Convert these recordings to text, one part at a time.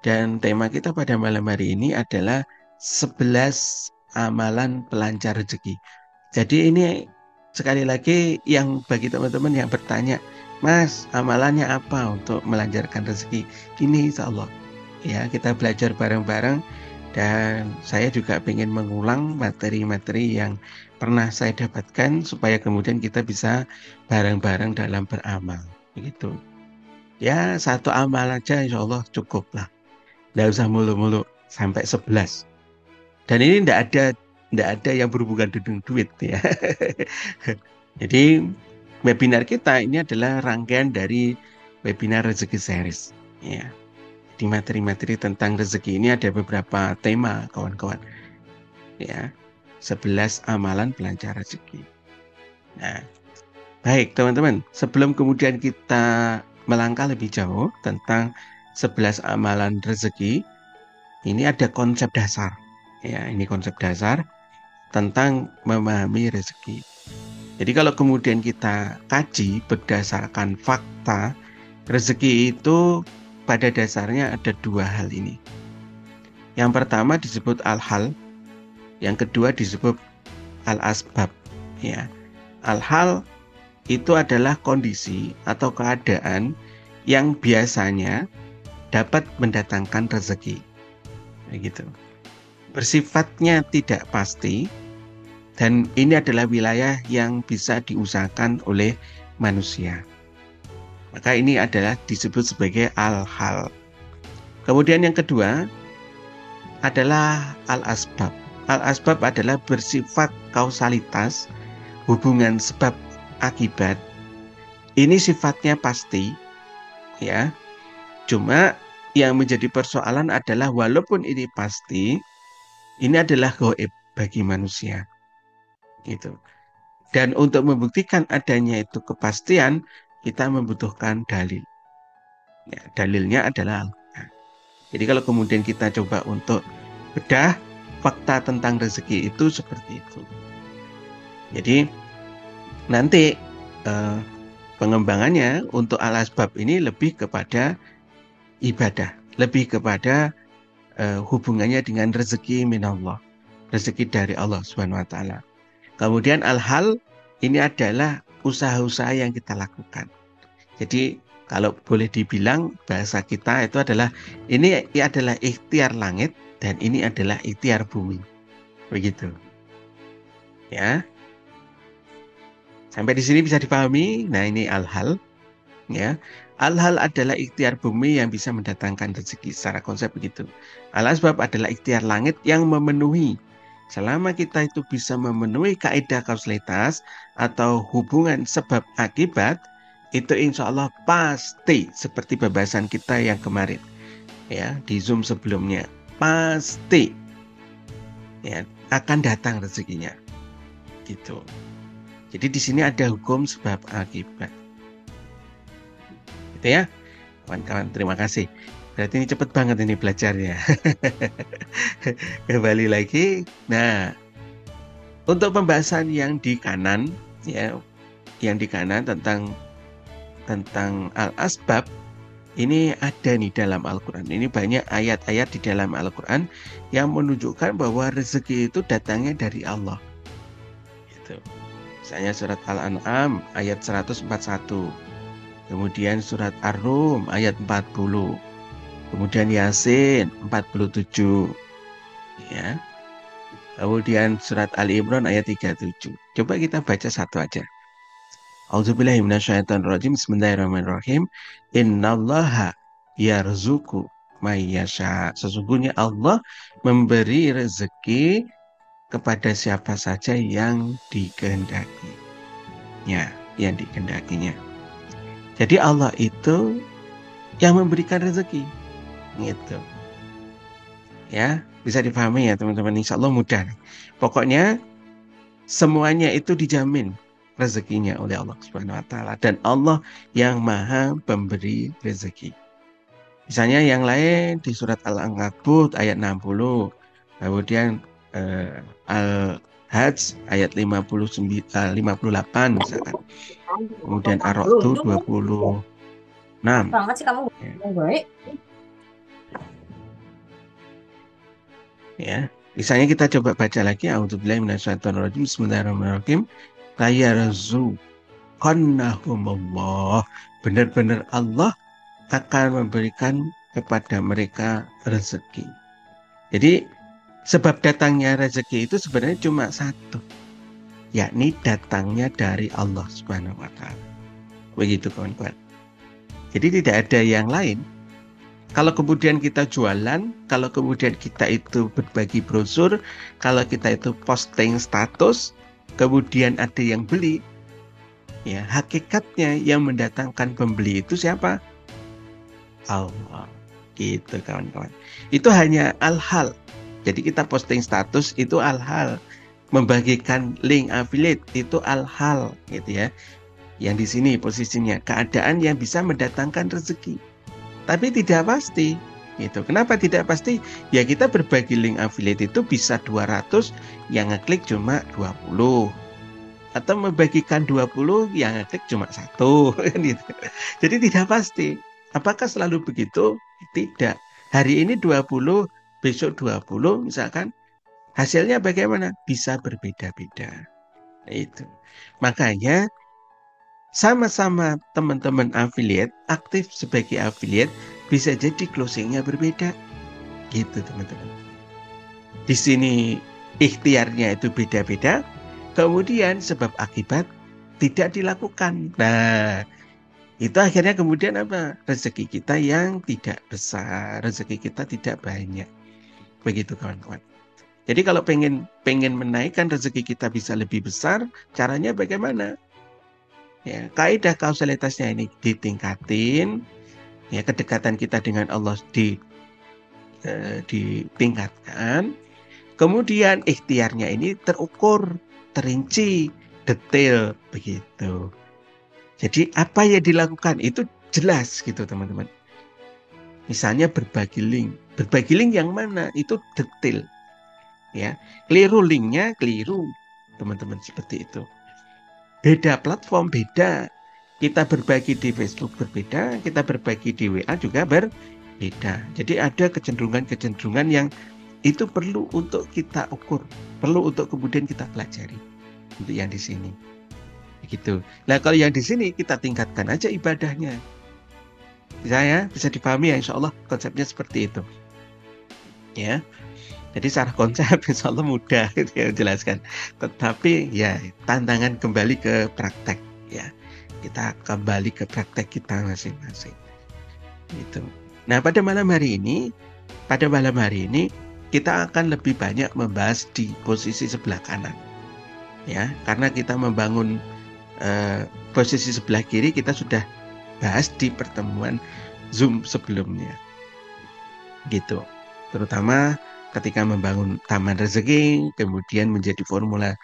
Dan tema kita pada malam hari ini adalah 11 amalan pelancar rezeki. Jadi ini sekali lagi yang bagi teman-teman yang bertanya, Mas, amalannya apa untuk melancarkan rezeki? Ini insya Allah. Ya, kita belajar bareng-bareng dan saya juga ingin mengulang materi-materi yang pernah saya dapatkan supaya kemudian kita bisa bareng-bareng dalam beramal. Begitu. Ya, satu amal aja insya Allah cukup lah. Nggak usah mulu-mulu sampai 11. Dan ini nggak ada yang berhubungan dengan duit ya. Jadi webinar kita ini adalah rangkaian dari webinar rezeki series. Ya. Di materi-materi tentang rezeki ini ada beberapa tema kawan-kawan. Ya. 11 amalan pelancar rezeki. Nah, baik teman-teman, sebelum kemudian kita melangkah lebih jauh tentang 11 amalan rezeki, ini ada konsep dasar. Ya, ini konsep dasar tentang memahami rezeki. Jadi kalau kemudian kita kaji berdasarkan fakta, rezeki itu pada dasarnya ada dua hal ini. Yang pertama disebut al-hal, yang kedua disebut al-asbab. Ya, al-hal itu adalah kondisi atau keadaan yang biasanya dapat mendatangkan rezeki. Begitu. Bersifatnya tidak pasti, dan ini adalah wilayah yang bisa diusahakan oleh manusia. Maka ini adalah disebut sebagai al-hal. Kemudian yang kedua adalah al-asbab. Al-asbab adalah bersifat kausalitas, hubungan sebab akibat. Ini sifatnya pasti, ya. Cuma yang menjadi persoalan adalah walaupun ini pasti, ini adalah gaib bagi manusia. Gitu. Dan untuk membuktikan adanya itu kepastian, kita membutuhkan dalil. Ya, dalilnya adalah Al-Quran. Jadi kalau kemudian kita coba untuk bedah fakta tentang rezeki itu seperti itu. Jadi nanti eh, pengembangannya untuk al-asbab ini lebih kepada ibadah, lebih kepada hubungannya dengan rezeki minallah, rezeki dari Allah Subhanahu wa taala. Kemudian al-hal ini adalah usaha-usaha yang kita lakukan. Jadi kalau boleh dibilang bahasa kita itu adalah ini adalah ikhtiar langit dan ini adalah ikhtiar bumi. Begitu. Ya. Sampai di sini bisa dipahami. Nah, ini al-hal ya. Al-hal adalah ikhtiar bumi yang bisa mendatangkan rezeki secara konsep begitu. Al-asbab adalah ikhtiar langit yang memenuhi. Selama kita itu bisa memenuhi kaidah kausalitas atau hubungan sebab akibat, itu insya Allah pasti seperti pembahasan kita yang kemarin ya di Zoom sebelumnya, pasti ya akan datang rezekinya gitu. Jadi di sini ada hukum sebab akibat. Gitu ya. Kawan-kawan, terima kasih. Berarti ini cepet banget ini belajarnya. Kembali lagi. Nah, untuk pembahasan yang di kanan ya, yang di kanan tentang al-asbab ini ada nih dalam Al-Quran. Ini banyak ayat-ayat di dalam Al-Quran yang menunjukkan bahwa rezeki itu datangnya dari Allah. Gitu. Misalnya surat Al-An'am ayat 141. Kemudian surat Ar-Rum ayat 40. Kemudian Yasin 47. Ya. Kemudian surat Ali Imran ayat 37. Coba kita baca satu aja. A'udzubillahi minasyaitonirrajim. Bismillahirrahmanirrahim. Innallaha yarzuqu may yasha. Sesungguhnya Allah memberi rezeki kepada siapa saja yang dikehendaki. Ya, yang dikehendakinya. Jadi Allah itu yang memberikan rezeki. Gitu. Ya, bisa dipahami ya teman-teman. Insya Allah mudah. Pokoknya semuanya itu dijamin rezekinya oleh Allah Subhanahu wa taala, dan Allah yang Maha Pemberi rezeki. Misalnya yang lain di surat Al-Ankabut ayat 60, kemudian Al-Hajj ayat 58 misalkan. Kemudian Ar-Ra'd 26. Banget sih kamu Ya. baik. Ya, misalnya kita coba baca lagi, A'udzubillahi minasyaitonirrajim, Bismillahirrahmanirrahim. Layarzuqannahumullah. Benar-benar Allah akan memberikan kepada mereka rezeki. Jadi sebab datangnya rezeki itu sebenarnya cuma satu, yakni datangnya dari Allah Subhanahu wa taala. Begitu kawan-kawan. Jadi tidak ada yang lain. Kalau kemudian kita jualan, kalau kemudian kita itu berbagi brosur, kalau kita itu posting status, kemudian ada yang beli, ya hakikatnya yang mendatangkan pembeli itu siapa? Allah. Gitu kawan-kawan. Itu hanya al-hal. Jadi kita posting status itu al-hal. Membagikan link affiliate itu al-hal gitu ya. Yang di sini posisinya keadaan yang bisa mendatangkan rezeki. Tapi tidak pasti. Gitu. Kenapa tidak pasti? Ya kita berbagi link affiliate itu bisa 200, yang ngeklik cuma 20. Atau membagikan 20, yang ngeklik cuma 1. Gitu. Jadi tidak pasti. Apakah selalu begitu? Tidak. Hari ini 20, besok 20 misalkan. Hasilnya bagaimana? Bisa berbeda-beda. Itu. Makanya sama-sama teman-teman affiliate, aktif sebagai affiliate, bisa jadi closingnya berbeda. Gitu teman-teman. Di sini ikhtiarnya itu beda-beda, kemudian sebab akibat tidak dilakukan. Nah, itu akhirnya kemudian apa? Rezeki kita yang tidak besar, rezeki kita tidak banyak. Begitu kawan-kawan. Jadi kalau pengen menaikkan rezeki kita bisa lebih besar, caranya bagaimana? Ya, kaidah kausalitasnya ini ditingkatin, ya kedekatan kita dengan Allah ditingkatkan, kemudian ikhtiarnya ini terukur, terinci, detail begitu. Jadi apa yang dilakukan itu jelas gitu teman-teman. Misalnya berbagi link yang mana itu detail, ya keliru linknya keliru teman-teman, seperti itu. Beda platform, beda. Kita berbagi di Facebook berbeda, kita berbagi di WA juga berbeda. Jadi ada kecenderungan-kecenderungan yang itu perlu untuk kita ukur, perlu untuk kemudian kita pelajari. Untuk yang di sini. Begitu. Nah, kalau yang di sini kita tingkatkan aja ibadahnya. Bisa dipahami ya, insya Allah konsepnya seperti itu. Ya. Jadi secara konsep insya Allah mudah gitu ya jelaskan. Tetapi ya tantangan kembali ke praktek ya. Kita kembali ke praktek kita masing-masing. Gitu. Nah pada malam hari ini kita akan lebih banyak membahas di posisi sebelah kanan. Ya, karena kita membangun posisi sebelah kiri kita sudah bahas di pertemuan Zoom sebelumnya. Gitu. Terutama ketika membangun taman rezeki, kemudian menjadi formula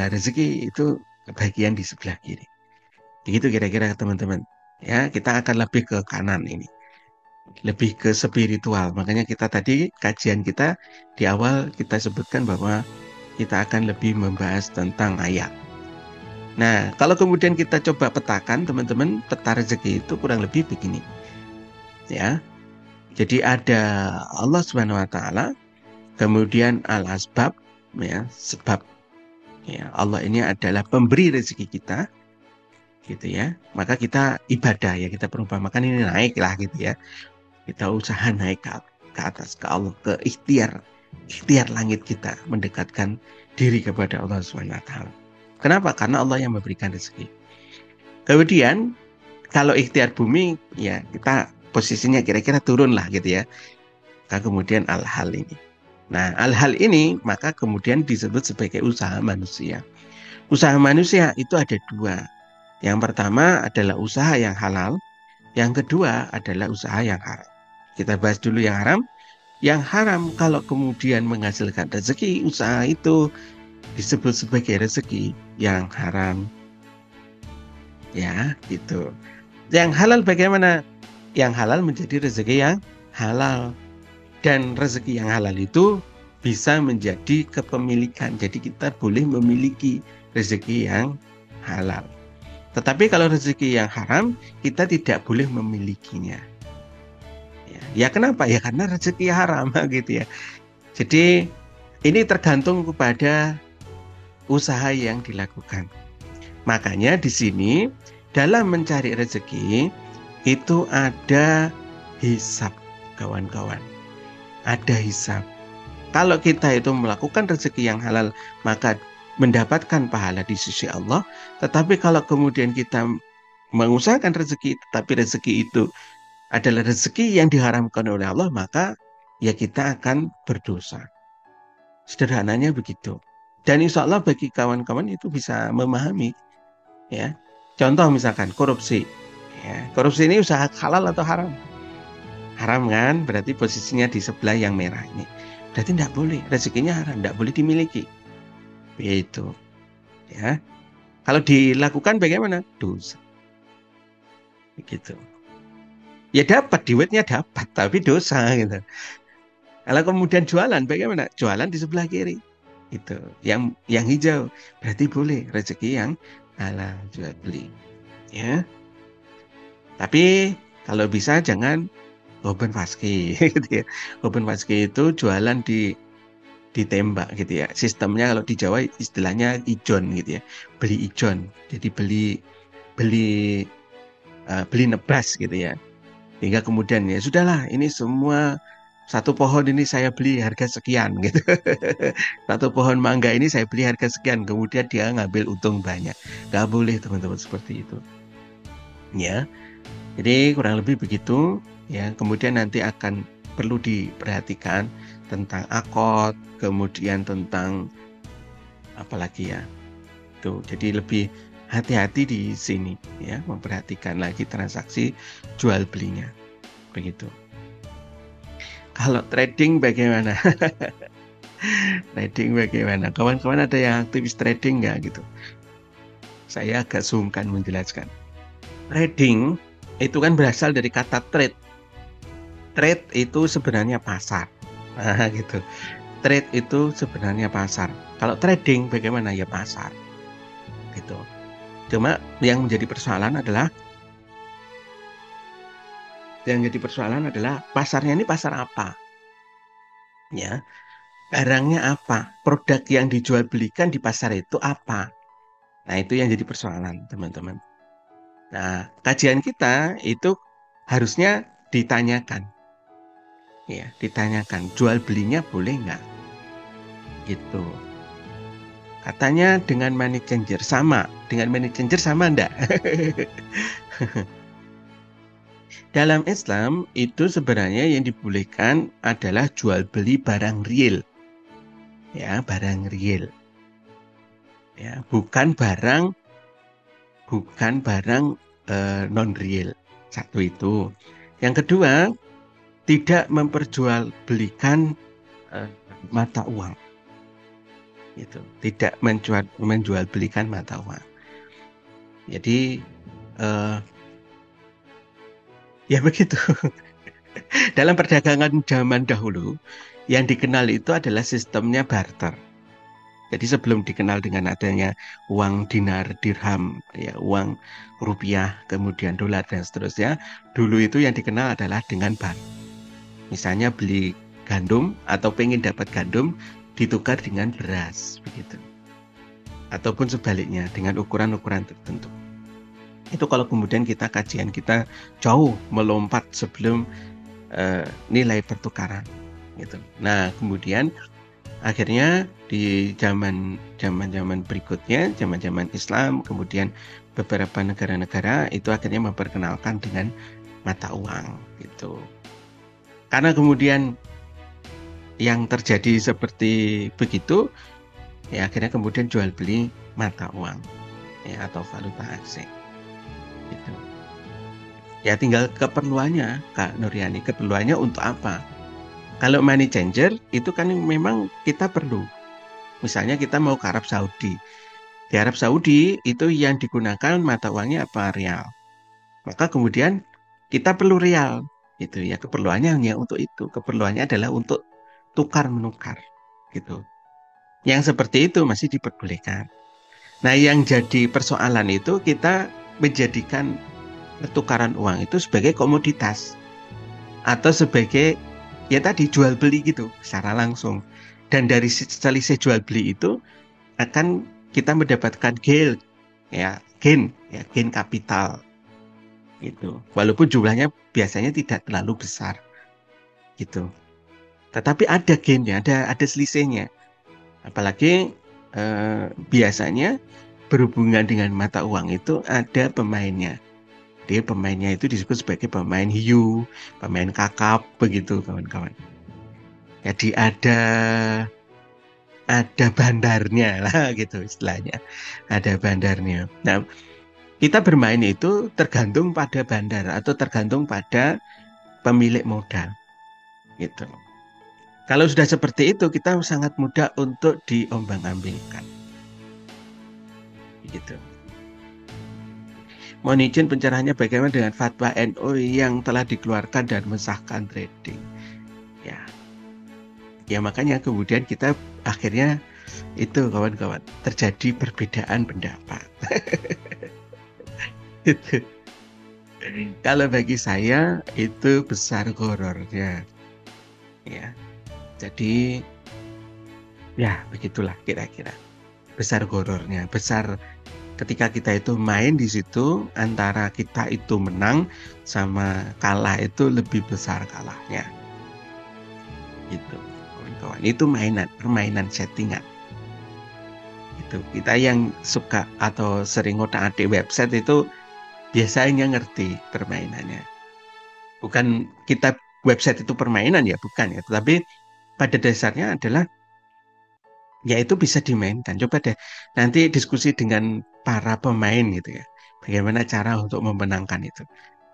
rezeki itu bagian di sebelah kiri. Begitu kira-kira teman-teman. Ya, kita akan lebih ke kanan ini. Lebih ke spiritual. Makanya kita tadi kajian kita di awal kita sebutkan bahwa kita akan lebih membahas tentang ayat. Nah, kalau kemudian kita coba petakan teman-teman, peta rezeki itu kurang lebih begini. Ya. Jadi ada Allah Subhanahu wa taala, kemudian al-asbab, ya, sebab. Ya, Allah ini adalah pemberi rezeki kita. Gitu ya. Maka kita ibadah ya, kita perumpamakan ini naik lah gitu ya. Kita usaha naik ke atas, ke Allah, ke ikhtiar langit kita mendekatkan diri kepada Allah Subhanahu wa taala. Kenapa? Karena Allah yang memberikan rezeki. Kemudian kalau ikhtiar bumi ya kita posisinya kira-kira turun lah gitu ya. Kemudian al-hal ini. Nah, al-hal ini maka kemudian disebut sebagai usaha manusia. Usaha manusia itu ada dua. Yang pertama adalah usaha yang halal. Yang kedua adalah usaha yang haram. Kita bahas dulu yang haram. Yang haram kalau kemudian menghasilkan rezeki, usaha itu disebut sebagai rezeki yang haram. Ya, gitu. Yang halal bagaimana? Yang halal menjadi rezeki yang halal. Dan rezeki yang halal itu bisa menjadi kepemilikan. Jadi kita boleh memiliki rezeki yang halal. Tetapi kalau rezeki yang haram, kita tidak boleh memilikinya. Ya kenapa? Ya karena rezeki haram gitu ya. Jadi ini tergantung kepada usaha yang dilakukan. Makanya di sini dalam mencari rezeki itu ada hisab, kawan-kawan. Ada hisab. Kalau kita itu melakukan rezeki yang halal, maka mendapatkan pahala di sisi Allah. Tetapi kalau kemudian kita mengusahakan rezeki, tapi rezeki itu adalah rezeki yang diharamkan oleh Allah, maka ya kita akan berdosa. Sederhananya begitu. Dan insya Allah bagi kawan-kawan itu bisa memahami, ya. Contoh misalkan korupsi. Ya, korupsi ini usaha halal atau haram? Haram kan? Berarti posisinya di sebelah yang merah ini. Berarti tidak boleh, rezekinya haram, tidak boleh dimiliki. Itu, ya. Kalau dilakukan bagaimana? Dosa. Begitu. Ya dapat, duitnya dapat, tapi dosa gitu. Kalau kemudian jualan bagaimana? Jualan di sebelah kiri. Itu. Yang hijau berarti boleh rezeki yang halal jual beli. Ya. Tapi kalau bisa jangan open faski gitu ya. Open faski itu jualan ditembak gitu ya. Sistemnya kalau di Jawa istilahnya ijon gitu ya. Beli ijon. Jadi beli beli nebas gitu ya. Hingga kemudian ya sudahlah ini semua satu pohon ini saya beli harga sekian gitu. Satu pohon mangga ini saya beli harga sekian. Kemudian dia ngambil untung banyak. Gak boleh teman-teman seperti itu. Ya. Jadi kurang lebih begitu. Ya. Kemudian nanti akan perlu diperhatikan tentang akad, kemudian tentang apalagi ya. Tuh, jadi lebih hati-hati di sini ya, memperhatikan lagi transaksi jual belinya. Begitu. Kalau trading bagaimana? Trading bagaimana? Kawan-kawan ada yang aktivis trading nggak gitu? Saya agak sungkan menjelaskan. Trading itu kan berasal dari kata trade. Trade itu sebenarnya pasar. Nah, gitu. Trade itu sebenarnya pasar. Kalau trading bagaimana? Ya pasar. Gitu. Cuma yang menjadi persoalan adalah pasarnya ini pasar apa? Ya, barangnya apa? Produk yang dijual belikan di pasar itu apa? Nah, itu yang jadi persoalan, teman-teman. Nah, kajian kita itu harusnya ditanyakan. Ya, ditanyakan jual belinya boleh nggak? Gitu. Katanya dengan money changer sama. Dengan money changer sama enggak? Dalam Islam itu sebenarnya yang dibolehkan adalah jual beli barang real. Ya, barang real. Ya, bukan barang non real. Satu itu. Yang kedua, tidak memperjualbelikan mata uang. Itu tidak menjual belikan mata uang. Jadi ya begitu. Dalam perdagangan zaman dahulu yang dikenal itu adalah sistemnya barter. Jadi sebelum dikenal dengan adanya uang dinar, dirham, ya uang rupiah, kemudian dolar dan seterusnya, dulu itu yang dikenal adalah dengan barter. Misalnya beli gandum atau pengen dapat gandum ditukar dengan beras begitu. Ataupun sebaliknya dengan ukuran-ukuran tertentu. Itu kalau kemudian kajian kita jauh melompat sebelum nilai pertukaran gitu. Nah, kemudian akhirnya di zaman berikutnya, zaman Islam, kemudian beberapa negara-negara itu akhirnya memperkenalkan dengan mata uang gitu. Karena kemudian yang terjadi seperti begitu, ya akhirnya kemudian jual beli mata uang ya atau valuta asing. Gitu. Ya tinggal keperluannya, Kak Nuryani, keperluannya untuk apa? Kalau money changer itu kan memang kita perlu. Misalnya kita mau ke Arab Saudi. Di Arab Saudi itu yang digunakan mata uangnya apa? Rial. Maka kemudian kita perlu rial. Itu ya keperluannya hanya untuk itu. Keperluannya adalah untuk tukar menukar. Gitu. Yang seperti itu masih diperbolehkan. Nah, yang jadi persoalan itu kita menjadikan pertukaran uang itu sebagai komoditas atau sebagai ya tadi jual beli gitu secara langsung. Dan dari selisih jual beli itu akan kita mendapatkan gain kapital gitu. Walaupun jumlahnya biasanya tidak terlalu besar gitu. Tetapi ada gainnya, ada selisihnya. Apalagi biasanya berhubungan dengan mata uang itu ada pemainnya. Dia pemainnya itu disebut sebagai pemain hiu, pemain kakap, begitu kawan-kawan. Jadi ada bandarnya lah gitu istilahnya. Ada bandarnya. Nah, kita bermain itu tergantung pada bandar atau tergantung pada pemilik modal gitu. Kalau sudah seperti itu, kita sangat mudah untuk diombang-ambingkan. Gitu. Mohon izin pencerahannya bagaimana dengan fatwa NU yang telah dikeluarkan dan mensahkan trading. Ya makanya kemudian kita akhirnya itu kawan-kawan terjadi perbedaan pendapat. Itu. Kalau bagi saya itu besar gorornya. Ya. Jadi ya begitulah kira-kira. Besar gorornya, besar ketika kita itu main di situ antara kita itu menang sama kalah itu lebih besar kalahnya. Gitu. Kawan-kawan, itu permainan settingan. Itu kita yang suka atau sering ngotak-atik website itu biasanya ngerti permainannya. Bukan kita website itu permainan ya, bukan ya. Tetapi pada dasarnya adalah ya itu bisa dimainkan. Coba deh nanti diskusi dengan para pemain gitu ya. Bagaimana cara untuk memenangkan itu.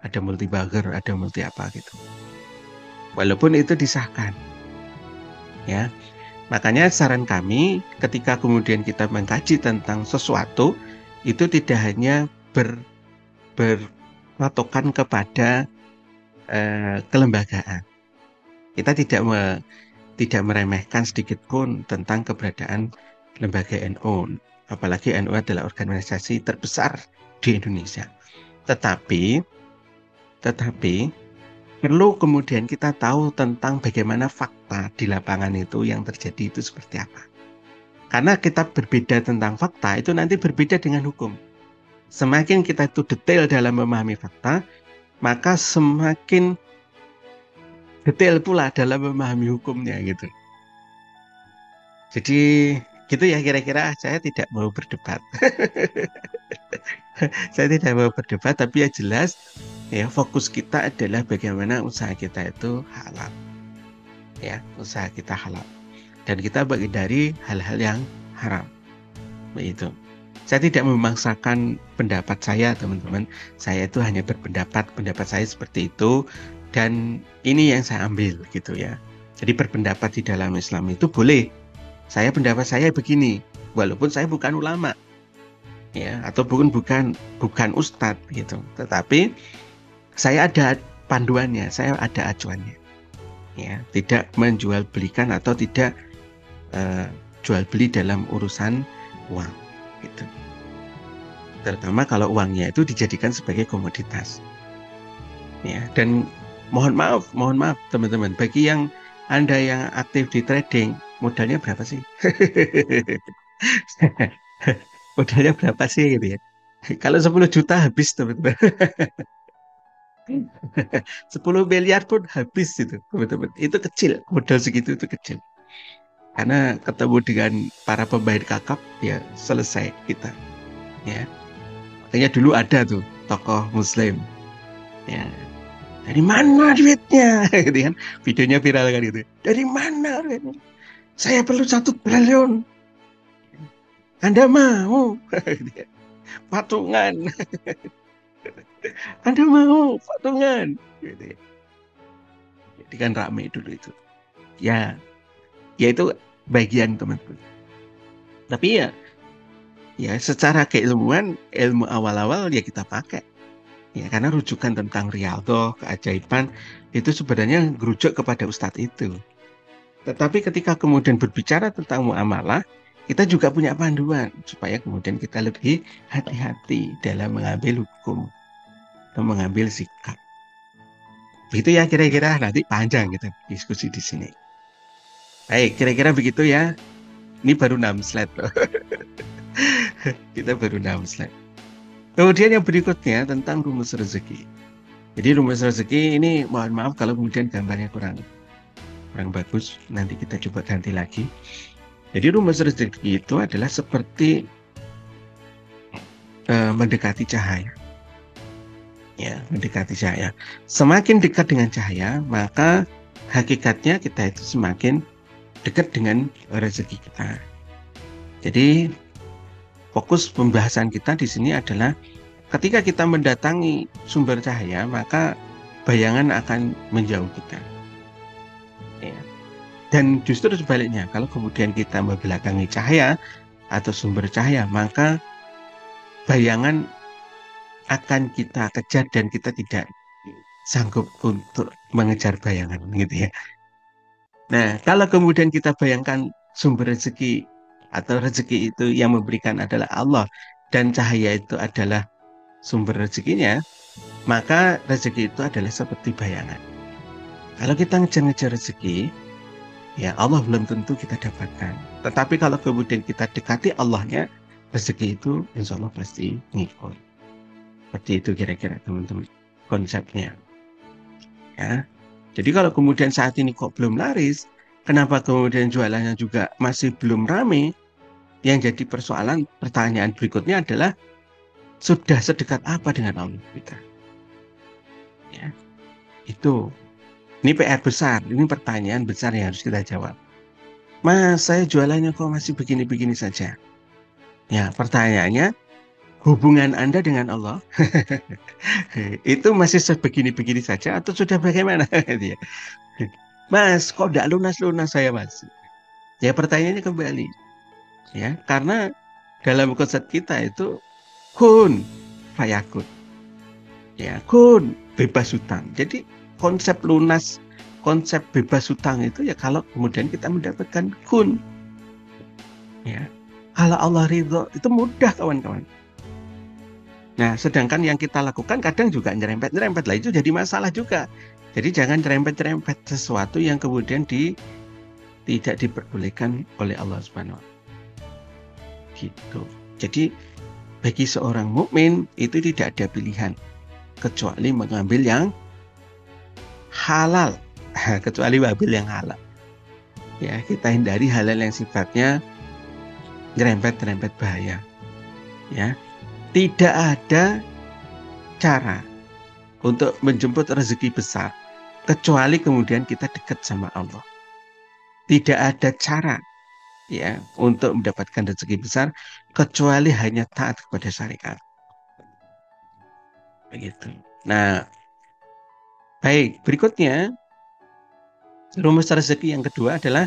Ada multi bagger, ada multi apa gitu. Walaupun itu disahkan. Ya. Makanya saran kami ketika kemudian kita mengkaji tentang sesuatu itu tidak hanya berpatokan kepada kelembagaan. Kita tidak meremehkan sedikit pun tentang keberadaan lembaga NU. Apalagi NU adalah organisasi terbesar di Indonesia. Tetapi perlu kemudian kita tahu tentang bagaimana fakta di lapangan itu yang terjadi itu seperti apa. Karena kita berbeda tentang fakta itu nanti berbeda dengan hukum. Semakin kita itu detail dalam memahami fakta, maka semakin detail pula dalam memahami hukumnya gitu. Jadi gitu ya kira-kira saya tidak mau berdebat. Saya tidak mau berdebat tapi ya jelas ya fokus kita adalah bagaimana usaha kita itu halal. Ya, usaha kita halal. Dan kita menghindari hal-hal yang haram. Begitu. Saya tidak memaksakan pendapat saya, teman-teman. Saya itu hanya pendapat saya seperti itu dan ini yang saya ambil gitu ya. Jadi berpendapat di dalam Islam itu boleh. Pendapat saya begini, walaupun saya bukan ulama. Ya, atau bukan ustadz gitu. Tetapi saya ada panduannya, saya ada acuannya. Ya, tidak menjual belikan atau tidak jual beli dalam urusan uang gitu. Terutama kalau uangnya itu dijadikan sebagai komoditas. Ya, dan mohon maaf teman-teman, bagi yang Anda yang aktif di trading, modalnya berapa sih? Modalnya berapa sih gitu ya? Kalau 10 juta habis teman-teman. 10 miliar pun habis itu teman-teman. Itu kecil, modal segitu itu kecil. Karena ketemu dengan para pemain kakap ya selesai kita. Ya. Makanya dulu ada tuh tokoh muslim. Ya. Dari mana duitnya? Gitu kan. Videonya viral kan gitu. Dari mana duitnya? Saya perlu 1 triliun. Anda mau? Patungan. Anda mau patungan? Gitu. Jadi kan rame dulu itu. Ya, ya itu bagian teman-teman. Tapi ya secara keilmuan, ilmu awal-awal ya kita pakai. Ya, karena rujukan tentang riyadhah, keajaiban, itu sebenarnya merujuk kepada ustadz itu. Tetapi ketika kemudian berbicara tentang muamalah, kita juga punya panduan supaya kemudian kita lebih hati-hati dalam mengambil hukum atau mengambil sikap. Begitu ya kira-kira, nanti panjang kita diskusi di sini. Baik, kira-kira begitu ya. Ini baru 6 slide loh. Kita baru 6 slide. Kemudian yang berikutnya tentang rumus rezeki. Jadi rumus rezeki ini mohon maaf kalau kemudian gambarnya kurang bagus. Nanti kita coba ganti lagi. Jadi rumus rezeki itu adalah seperti mendekati cahaya. Ya, mendekati cahaya. Semakin dekat dengan cahaya, maka hakikatnya kita itu semakin dekat dengan rezeki kita. Jadi fokus pembahasan kita di sini adalah ketika kita mendatangi sumber cahaya, maka bayangan akan menjauh kita. Ya. Dan justru sebaliknya, kalau kemudian kita membelakangi cahaya atau sumber cahaya, maka bayangan akan kita kejar dan kita tidak sanggup untuk mengejar bayangan, gitu ya. Nah, kalau kemudian kita bayangkan sumber rezeki atau rezeki itu yang memberikan adalah Allah dan cahaya itu adalah sumber rezekinya, maka rezeki itu adalah seperti bayangan. Kalau kita ngejar-ngejar rezeki, ya Allah belum tentu kita dapatkan. Tetapi kalau kemudian kita dekati Allahnya, rezeki itu insya Allah pasti ngikut. Seperti itu kira-kira teman-teman konsepnya. Ya. Jadi kalau kemudian saat ini kok belum laris, kenapa kemudian jualannya juga masih belum rame? Yang jadi pertanyaan berikutnya adalah sudah sedekat apa dengan Allah kita? Ya. Itu. Ini PR besar, ini pertanyaan besar yang harus kita jawab. Mas, saya jualannya kok masih begini-begini saja? Ya, pertanyaannya, hubungan Anda dengan Allah itu masih sebegini-begini saja atau sudah bagaimana? Mas, kok tidak lunas-lunas saya, Mas? Ya, pertanyaannya kembali. Ya, karena dalam konsep kita itu kun fayakun. Ya, kun bebas hutang. Jadi konsep lunas, konsep bebas hutang itu ya kalau kemudian kita mendapatkan kun. Ya. Kalau Allah ridho itu mudah kawan-kawan. Nah, sedangkan yang kita lakukan kadang juga nyerempet-nyerempet lah, itu jadi masalah juga. Jadi jangan nyerempet-nyerempet sesuatu yang kemudian tidak diperbolehkan oleh Allah Subhanahu wa Ta'ala. Gitu. Jadi bagi seorang mukmin itu tidak ada pilihan kecuali mengambil yang halal. Kecuali mengambil yang halal. Ya, kita hindari hal-hal yang sifatnya nyerempet-nyerempet bahaya. Ya. Tidak ada cara untuk menjemput rezeki besar kecuali kemudian kita dekat sama Allah. Tidak ada cara ya untuk mendapatkan rezeki besar kecuali hanya taat kepada syariat. Begitu. Nah, baik, berikutnya rumus rezeki yang kedua adalah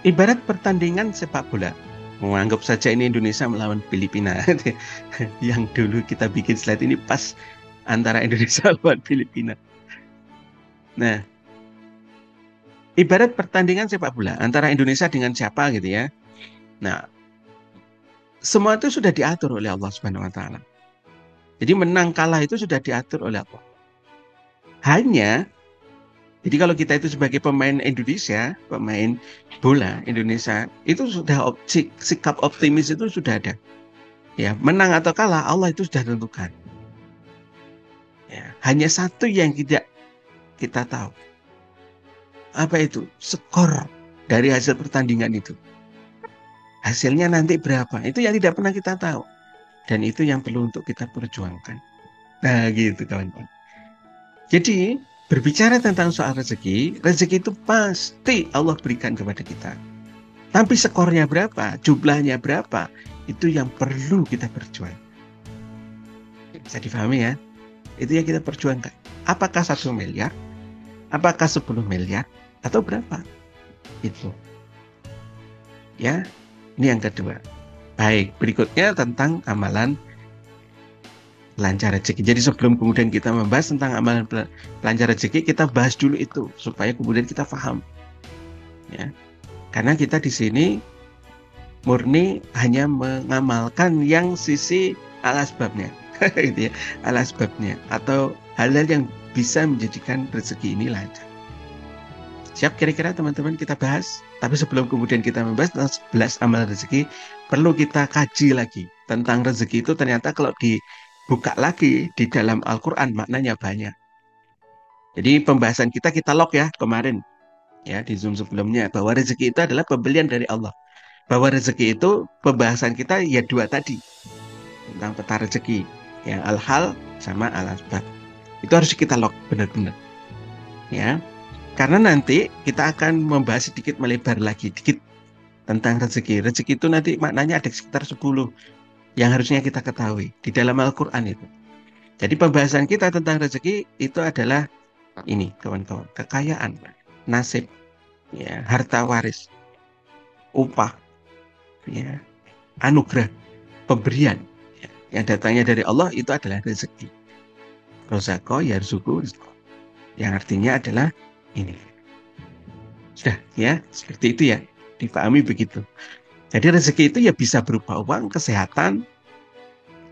ibarat pertandingan sepak bola. Menganggap saja ini Indonesia melawan Filipina. Yang dulu kita bikin slide ini pas antara Indonesia lawan Filipina. Nah, ibarat pertandingan sepak bola antara Indonesia dengan siapa gitu ya. Nah, semua itu sudah diatur oleh Allah Subhanahu wa Ta'ala. Jadi menang kalah itu sudah diatur oleh Allah. Hanya, jadi kalau kita itu sebagai pemain Indonesia, pemain bola Indonesia, itu sudah sikap optimis itu sudah ada. Ya, menang atau kalah Allah itu sudah tentukan. Ya, hanya satu yang tidak kita tahu. Apa itu? Skor dari hasil pertandingan itu. Hasilnya nanti berapa? Itu yang tidak pernah kita tahu. Dan itu yang perlu untuk kita perjuangkan. Nah, gitu kawan-kawan. Jadi, berbicara tentang soal rezeki itu pasti Allah berikan kepada kita. Tapi skornya berapa, jumlahnya berapa, itu yang perlu kita perjuangkan. Bisa difahami ya? Itu yang kita perjuangkan. Apakah 1 miliar? Apakah 10 miliar? Atau berapa? Itu. Ya, ini yang kedua. Baik, berikutnya tentang amalan lancar rezeki. Jadi sebelum kemudian kita membahas tentang amalan lancar rezeki, kita bahas dulu itu supaya kemudian kita paham. Ya. Karena kita di sini murni hanya mengamalkan yang sisi al-asbabnya, gitu ya, al-asbabnya atau hal-hal yang bisa menjadikan rezeki ini lancar. Siap kira-kira teman-teman kita bahas? Tapi sebelum kemudian kita membahas tentang 11 amal rezeki, perlu kita kaji lagi tentang rezeki itu ternyata kalau dibuka lagi di dalam Al-Quran maknanya banyak. Jadi pembahasan kita lock ya kemarin ya di Zoom sebelumnya bahwa rezeki itu adalah pembelian dari Allah. Bahwa rezeki itu pembahasan kita ya dua tadi tentang peta rezeki yang al-hal sama al-asbab. Itu harus kita lock benar-benar ya. Karena nanti kita akan membahas sedikit melebar lagi dikit tentang rezeki. Rezeki itu nanti maknanya ada sekitar 10 yang harusnya kita ketahui di dalam Al-Qur'an itu. Jadi pembahasan kita tentang rezeki itu adalah ini kawan-kawan, kekayaan, nasib, ya, harta waris, upah, ya, anugerah, pemberian ya, yang datangnya dari Allah itu adalah rezeki. Rozako yarzuku yang artinya adalah ini. Sudah ya, seperti itu ya. Dipahami begitu. Jadi rezeki itu ya bisa berupa uang, kesehatan,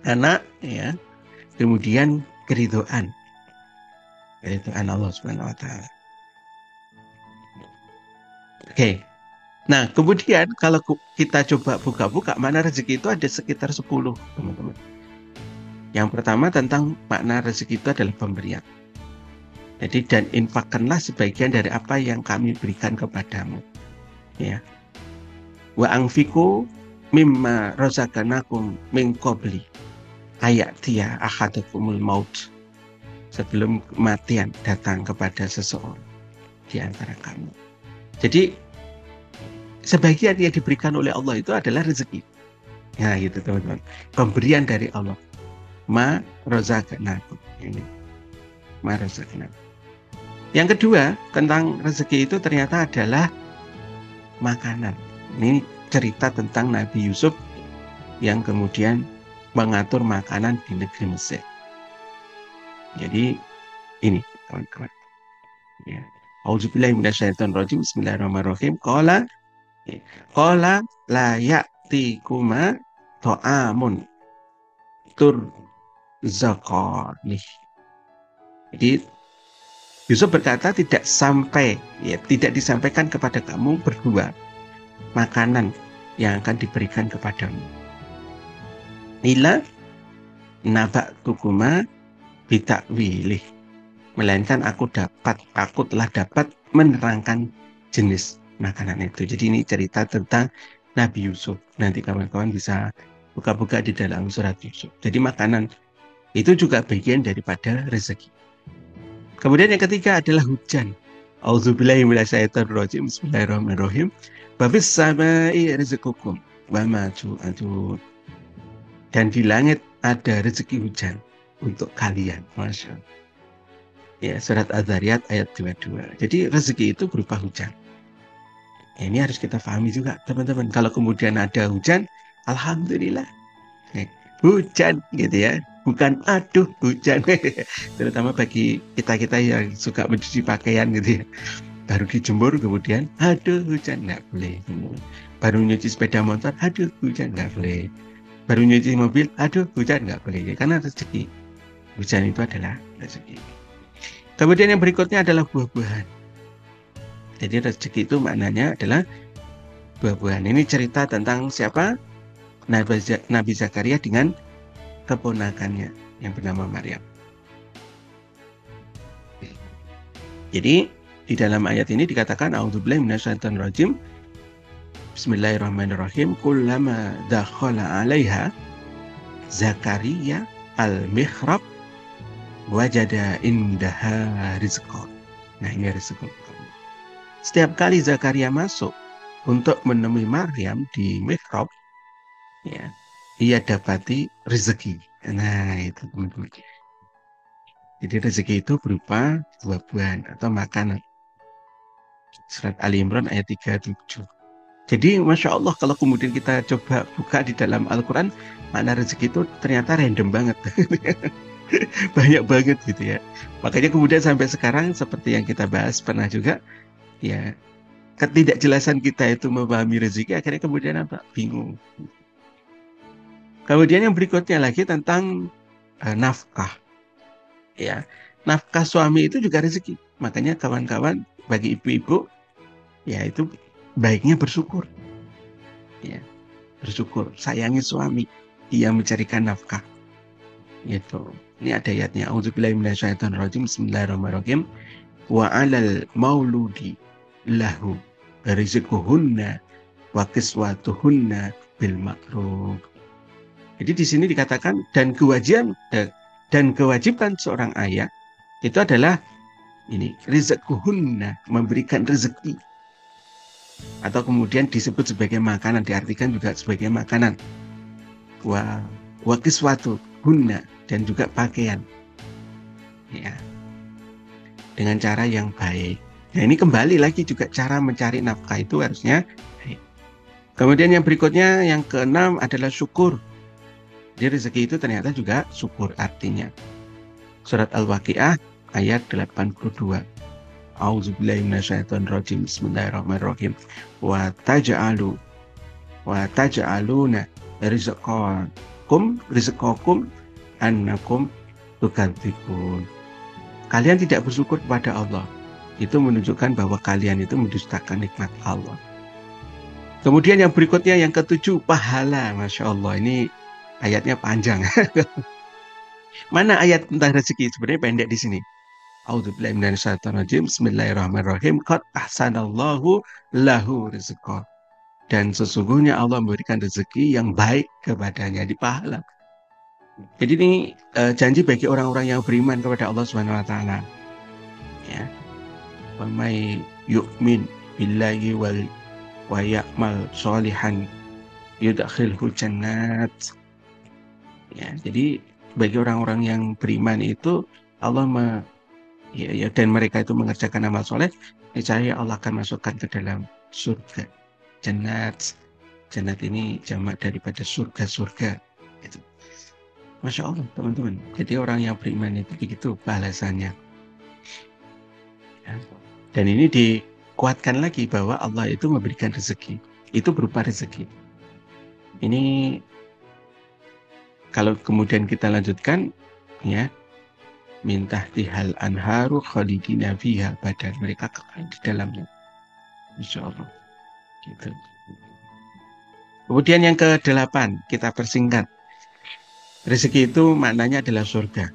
anak, ya, kemudian keridhaan. Keridhaan Allah Subhanahu wa taala. Oke. Nah, kemudian kalau kita coba buka-buka makna rezeki itu ada sekitar 10, teman-teman. Yang pertama tentang makna rezeki itu adalah pemberian. Jadi dan infakkanlah sebagian dari apa yang kami berikan kepadamu. Ya. Wa angfiku mimma razaqnakum min qabli ayatiya ahadakumul maut, sebelum kematian datang kepada seseorang di antara kamu. Jadi sebagian yang diberikan oleh Allah itu adalah rezeki. Nah, gitu teman-teman. Pemberian dari Allah. Ma razaqnakum. Ini. Ma razaqnakum. Yang kedua, tentang rezeki itu ternyata adalah makanan. Ini cerita tentang Nabi Yusuf yang kemudian mengatur makanan di negeri Mesir. Jadi ini kawan-kawan. Ya. Auzubillahi minasyaitonirrajim. Bismillahirrahmanirrahim. Qala la ya'tikuma ta'amun turzaqani. Jadi Yusuf berkata tidak disampaikan kepada kamu berdua makanan yang akan diberikan kepadamu. Ila naba'tukuma bitakwilih, melainkan aku telah dapat menerangkan jenis makanan itu. Jadi ini cerita tentang Nabi Yusuf. Nanti kawan-kawan bisa buka-buka di dalam surat Yusuf. Jadi makanan itu juga bagian daripada rezeki. Kemudian yang ketiga adalah hujan. Auzubillahi minasyaitonirrajim. Bismillahirrahmanirrahim. Babis samai rizqukum wa ma tu'adun. Dan di langit ada rezeki hujan untuk kalian. Masya Allah. Ya, surat Az-Zariyat ayat 22. Jadi rezeki itu berupa hujan. Ya, ini harus kita pahami juga, teman-teman. Kalau kemudian ada hujan, alhamdulillah. Hujan gitu ya. Bukan aduh hujan. Terutama bagi kita-kita yang suka mencuci pakaian gitu ya. Baru dijemur kemudian aduh hujan, nggak boleh. Baru nyuci sepeda motor, aduh hujan, nggak boleh. Baru nyuci mobil, aduh hujan, nggak boleh. Karena rezeki. Hujan itu adalah rezeki. Kemudian yang berikutnya adalah buah-buahan. Jadi rezeki itu maknanya adalah buah-buahan. Ini cerita tentang siapa? Nabi Zakaria dengan keponakannya yang bernama Maryam. Jadi di dalam ayat ini dikatakan a'udzubillahi minasyaitonirrajim. Bismillahirrahmanirrahim. Kullama dakhala 'alaiha Zakaria al-mihrab wajada indaha rizqa. Nah, ini rezeki. Setiap kali Zakaria masuk untuk menemui Maryam di mihrab, ya, ia dapati rezeki. Nah, itu teman-teman. Jadi rezeki itu berupa buah-buahan atau makanan. Surat Ali Imran ayat 37. Jadi Masya Allah kalau kemudian kita coba buka di dalam Al-Quran, makna rezeki itu ternyata random banget. Banyak banget gitu ya. Makanya kemudian sampai sekarang seperti yang kita bahas pernah juga, ya, ketidakjelasan kita itu memahami rezeki akhirnya kemudian apa? Bingung. Kemudian yang berikutnya lagi tentang nafkah. Ya, nafkah suami itu juga rezeki. Makanya kawan-kawan, bagi ibu-ibu, ya itu baiknya bersyukur. Ya, bersyukur, sayangi suami, dia mencarikan nafkah. Gitu. Ini ada ayatnya. Auzubillahi minasyaitonirrajim. Bismillahirrahmanirrahim. Wa 'alal mauludi lahu rizquhunna wa kiswatuhunna bil ma'ruf. Jadi di sini dikatakan dan kewajiban seorang ayah itu adalah ini rizquhunna, memberikan rezeki, atau kemudian disebut sebagai makanan, diartikan juga sebagai makanan. Wa kiswatuhunna, dan juga pakaian. Ya, dengan cara yang baik. Nah, ini kembali lagi juga cara mencari nafkah itu harusnya baik. Kemudian yang berikutnya, yang keenam adalah syukur. Jadi rezeki itu ternyata juga syukur artinya. Surat Al-Waqiah ayat 82. Auzubillahi minasyaitonirrajim. Bismillahirrahmanirrahim. Wa taj'aluna rizqakum annakum tukadzibun. Kalian tidak bersyukur kepada Allah. Itu menunjukkan bahwa kalian itu mendustakan nikmat Allah. Kemudian yang berikutnya, yang ketujuh, pahala. Masya Allah, ini ayatnya panjang. Mana ayat tentang rezeki? Sebenarnya pendek di sini. A'udzubillahi minasyaitonirrajim. Bismillahirrahmanirrahim. Qad ahsanallahu lahu rizqah. Dan sesungguhnya Allah memberikan rezeki yang baik kepadanya, di pahala. Jadi ini janji bagi orang-orang yang beriman kepada Allah Subhanahu wa taala. Ya. Wa may yu'min billahi wa ya'mal sholihan yudkhilhu jannat. Ya, jadi bagi orang-orang yang beriman itu Allah dan mereka itu mengerjakan amal soleh, niscaya Allah akan masukkan ke dalam surga. Jannat. Jannat ini jamak daripada surga-surga. Itu. Masya Allah, teman-teman. Jadi orang yang beriman itu begitu balasannya. Ya. Dan ini dikuatkan lagi bahwa Allah itu memberikan rezeki. Itu berupa rezeki. Ini kalau kemudian kita lanjutkan, ya, minta tihal anharu khalidina fiha, badan mereka kekal di dalamnya. Insya Allah. Gitu. Kemudian yang ke-8, kita persingkat. Rezeki itu maknanya adalah surga.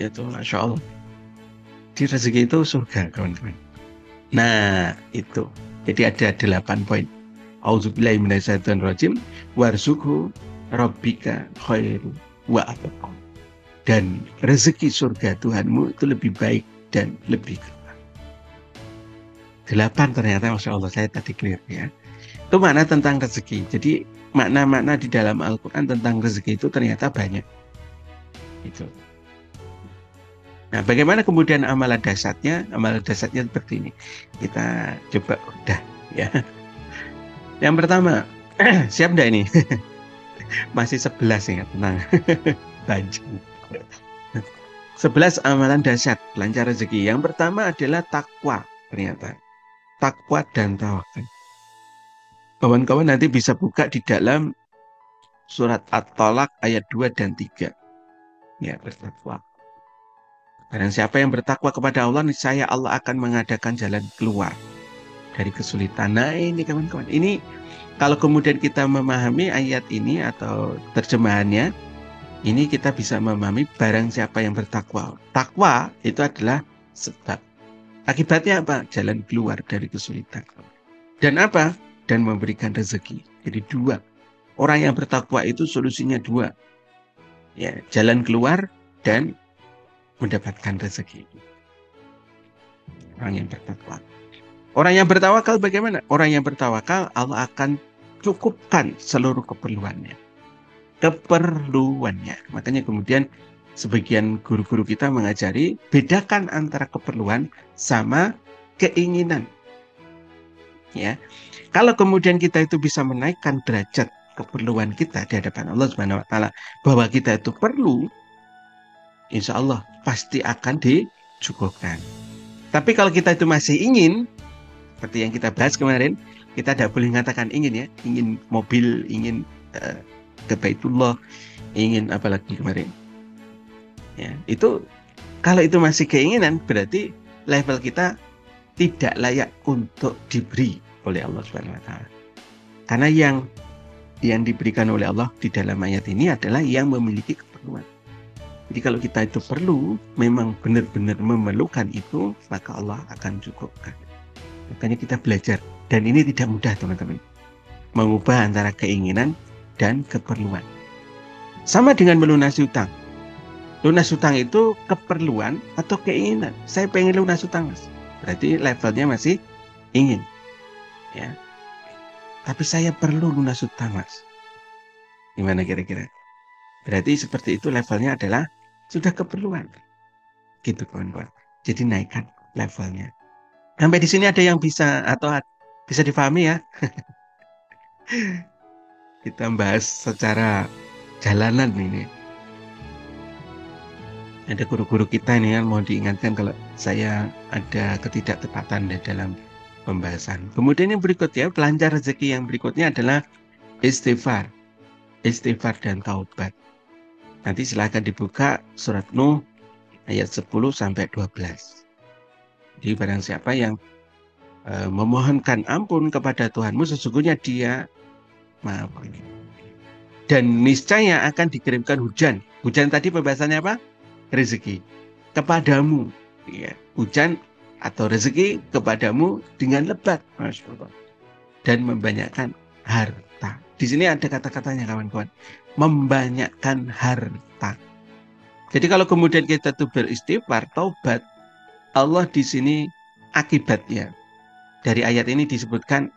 Itu Masya Allah. Di rezeki itu surga, kawan-kawan. Nah, itu. Jadi ada 8 poin. Auzubillahi minasyaitonirrajim. Warzuqhu rabbika khairu wa abqa. Dan rezeki surga Tuhanmu itu lebih baik dan lebih kekal. 8 ternyata, Masya Allah, saya tadi clear ya. Itu makna tentang rezeki. Jadi makna-makna di dalam Al-Quran tentang rezeki itu ternyata banyak. Itu. Nah, bagaimana kemudian amalan dasarnya? Amalan dasarnya seperti ini. Kita coba udah ya. Yang pertama, siap enggak ini? Masih 11 ya, tenang. Panjang. 11 amalan dasar lancar rezeki. Yang pertama adalah takwa, ternyata. Takwa dan tawakal. Kawan-kawan nanti bisa buka di dalam surat At-Tolak ayat 2 dan 3. Ya, bertakwa. Barang siapa yang bertakwa kepada Allah, niscaya Allah akan mengadakan jalan keluar dari kesulitan. Nah, ini kawan-kawan. Ini kalau kemudian kita memahami ayat ini atau terjemahannya, ini kita bisa memahami barang siapa yang bertakwa. Takwa itu adalah sebab. Akibatnya apa? Jalan keluar dari kesulitan. Dan apa? Dan memberikan rezeki. Jadi 2. Orang yang bertakwa itu solusinya 2. Ya, jalan keluar dan mendapatkan rezeki. Orang yang bertakwa. Orang yang bertawakal bagaimana? Orang yang bertawakal, Allah akan cukupkan seluruh keperluannya. Makanya kemudian sebagian guru-guru kita mengajari, bedakan antara keperluan sama keinginan. Ya. Kalau kemudian kita itu bisa menaikkan derajat keperluan kita di hadapan Allah Subhanahu wa taala, bahwa kita itu perlu, insya Allah pasti akan dicukupkan. Tapi kalau kita itu masih ingin, seperti yang kita bahas kemarin, kita tidak boleh mengatakan ingin ya, ingin mobil, ingin ke Baitullah, ingin apalagi kemarin, Ya, itu kalau itu masih keinginan berarti level kita tidak layak untuk diberi oleh Allah Subhanahu wa taala. Karena yang diberikan oleh Allah di dalam ayat ini adalah yang memiliki keperluan. Jadi kalau kita itu perlu, memang benar-benar memerlukan itu, maka Allah akan cukupkan. Makanya kita belajar. Dan ini tidak mudah teman-teman. Mengubah antara keinginan dan keperluan. Sama dengan melunasi utang. Lunas utang itu keperluan atau keinginan. Saya pengen lunas utang, Mas. Berarti levelnya masih ingin. Ya. Tapi saya perlu lunas utang, Mas. Gimana kira-kira? Berarti seperti itu levelnya adalah sudah keperluan. Gitu kawan-kawan. Jadi naikkan levelnya. Sampai di sini ada yang bisa atau bisa difahami ya? Kita bahas secara jalanan ini. Ada guru-guru kita ini kan mau diingatkan kalau saya ada ketidaktepatan di dalam pembahasan. Kemudian yang berikutnya, pelancar rezeki yang berikutnya adalah istighfar. Istighfar dan taubat. Nanti silahkan dibuka surat Nuh ayat 10 sampai 12. Jadi barang siapa yang memohonkan ampun kepada Tuhanmu, sesungguhnya dia maaf. Dan niscaya akan dikirimkan hujan. Hujan tadi pembahasannya apa? Rezeki. Kepadamu. Ya, hujan atau rezeki kepadamu dengan lebat. Masya Allah. Dan membanyakkan harta. Di sini ada kata-katanya kawan-kawan. Membanyakkan harta. Jadi kalau kemudian kita tuh beristighfar, taubat, Allah di sini akibatnya. Dari ayat ini disebutkan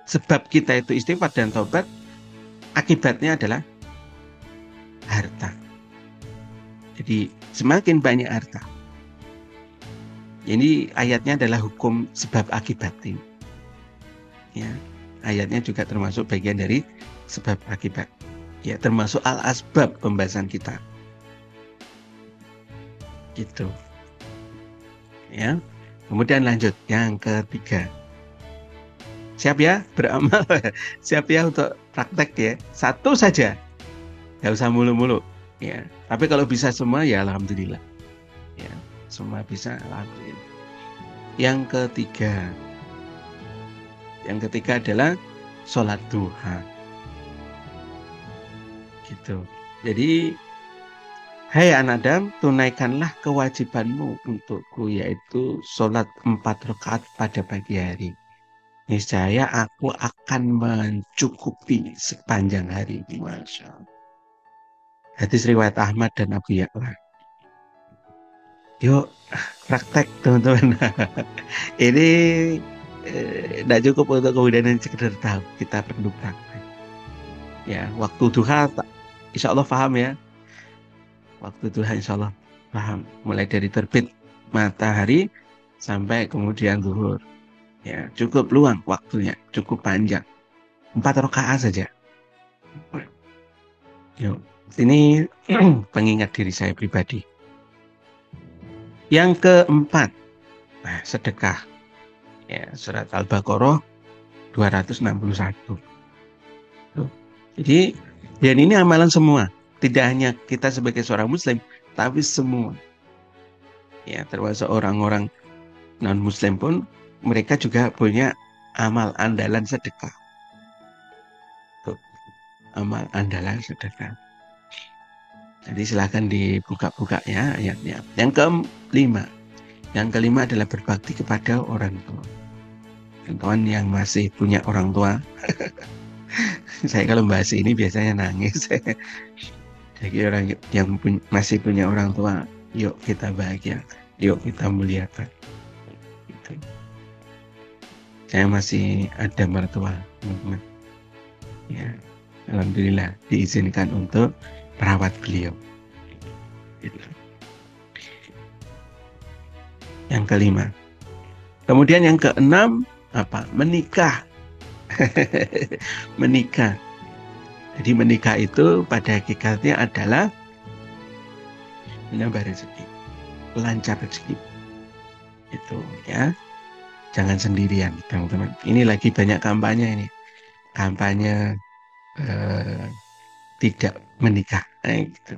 sebab kita itu istighfar dan taubat, akibatnya adalah harta. Jadi semakin banyak harta. Ini ayatnya adalah hukum sebab akibat ini. Ya, ayatnya juga termasuk bagian dari sebab akibat. Ya, termasuk al-asbab pembahasan kita. Gitu. Ya. Kemudian lanjut yang ketiga. Siap ya beramal? Siap ya untuk praktek ya? Satu saja. Gak usah mulu-mulu. Ya. Tapi kalau bisa semua ya alhamdulillah. Ya, semua bisa alhamdulillah. Yang ketiga. Yang ketiga adalah sholat duha. Gitu. Jadi hai anak Adam, tunaikanlah kewajibanmu untukku, yaitu sholat 4 rakaat pada pagi hari. Niscaya aku akan mencukupi sepanjang hari. Masya Allah. Hadis riwayat Ahmad dan Abu Ya'la. Yuk, praktek teman-teman. Ini tidak cukup untuk kemudian sekedar tahu. Kita perlu praktek. Ya, waktu duha, insya Allah paham ya. Waktu duha insya Allah paham. Mulai dari terbit matahari sampai kemudian zuhur. Ya, cukup luang waktunya, cukup panjang. 4 rakaat saja. Yuk, ini pengingat diri saya pribadi. Yang keempat, sedekah. Ya, surat Al-Baqarah 261. Tuh. Jadi, dan ini amalan semua. Tidak hanya kita sebagai seorang muslim, tapi semua. Ya, termasuk orang-orang non-muslim pun, mereka juga punya amal andalan sedekah. Tuh. Amal andalan sedekah. Jadi silahkan dibuka-buka ya ayatnya. Yang kelima adalah berbakti kepada orang tua. Kawan yang masih punya orang tua, saya kalau bahas ini biasanya nangis. Jadi orang yang masih punya orang tua, yuk kita bahagia, yuk kita muliakan. Gitu. Saya masih ada mertua, teman-teman. Ya, alhamdulillah diizinkan untuk merawat beliau. Gitu. Yang kelima. Kemudian yang keenam apa? Menikah. Menikah. Jadi menikah itu pada hakikatnya adalah menambah rezeki, lancar rezeki. Itu ya. Jangan sendirian, teman-teman. Ini lagi banyak kampanye ini. Kampanye tidak menikah. gitu.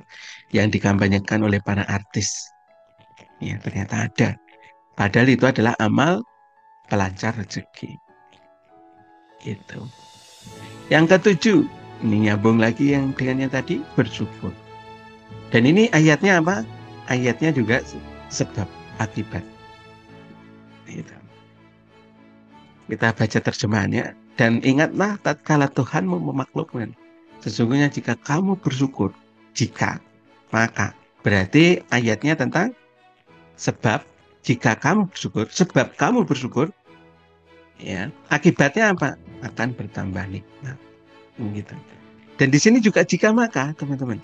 Yang dikampanyekan oleh para artis. Ya, ternyata ada. Padahal itu adalah amal pelancar rezeki. Gitu. Yang ketujuh, ini nyambung lagi yang dengan yang tadi, bersyukur. Dan ini ayatnya apa? Ayatnya juga sebab akibat. Gitu. Kita baca terjemahannya. Dan ingatlah tatkala Tuhanmu memaklumkan. Sesungguhnya jika kamu bersyukur, jika, maka. Berarti ayatnya tentang sebab, jika kamu bersyukur, sebab kamu bersyukur, ya, akibatnya apa? Akan bertambah nikmat. Gitu. Dan di sini juga jika maka, teman-teman.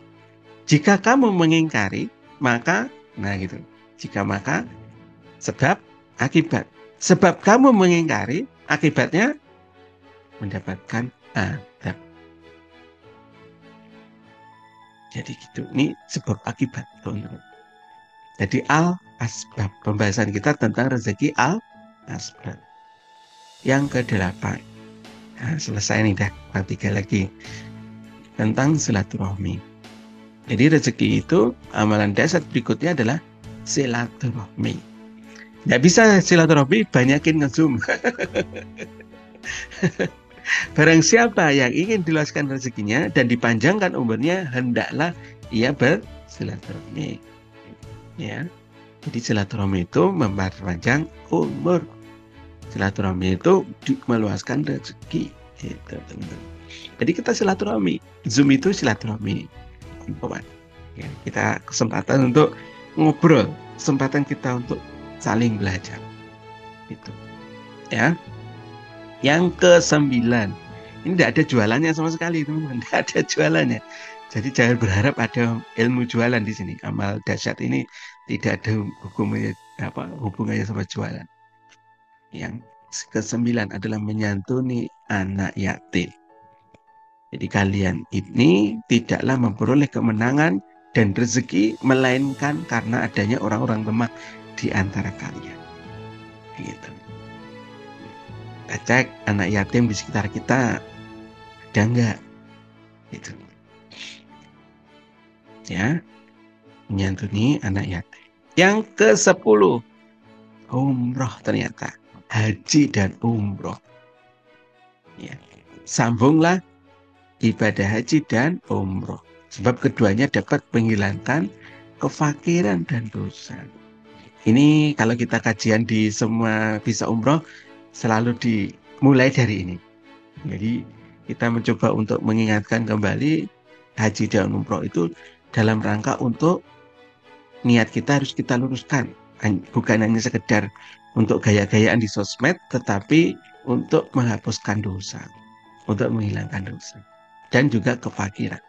Jika kamu mengingkari, maka, nah gitu. Jika maka, sebab, akibat. Sebab kamu mengingkari, akibatnya mendapatkan adab. Jadi gitu. Ini sebab akibat, teman-teman. Jadi al-asbab. Pembahasan kita tentang rezeki al-asbab. Yang ke-8. Nah, selesai nih dah. Part 3 lagi. Tentang silaturahmi. Jadi rezeki itu amalan dasar berikutnya adalah silaturahmi. Nggak bisa silaturahmi banyakin nge-zoom. Barang siapa yang ingin diluaskan rezekinya dan dipanjangkan umurnya, hendaklah ia bersilaturahmi. Ya, jadi silaturahmi itu memperpanjang umur. Silaturahmi itu meluaskan rezeki. Gitu, teman-teman. Jadi kita silaturahmi. Zoom itu silaturahmi. Ya, kita kesempatan untuk ngobrol, kesempatan kita untuk saling belajar. Itu. Ya. Yang ke-9. Ini tidak ada jualannya sama sekali, teman-teman. Tidak ada jualannya. Jadi jangan berharap ada ilmu jualan di sini. Amal dahsyat ini tidak ada hubungannya sama jualan. Yang ke-9 adalah menyantuni anak yatim. Jadi kalian ini tidaklah memperoleh kemenangan dan rezeki melainkan karena adanya orang-orang lemah di antara kalian. Gitu. Kita cek anak yatim di sekitar kita ada enggak? Gitu. Ya, menyantuni anak yatim. Yang ke-10, umroh ternyata. Haji dan umroh. Ya. Sambunglah ibadah haji dan umroh. Sebab keduanya dapat menghilangkan kefakiran dan dosa. Ini kalau kita kajian di semua bisa umroh, selalu dimulai dari ini. Jadi kita mencoba untuk mengingatkan kembali haji dan umroh itu dalam rangka untuk niat kita harus kita luruskan. Bukan hanya sekedar untuk gaya-gayaan di sosmed, tetapi untuk menghapuskan dosa, untuk menghilangkan dosa. Dan juga kefakiran.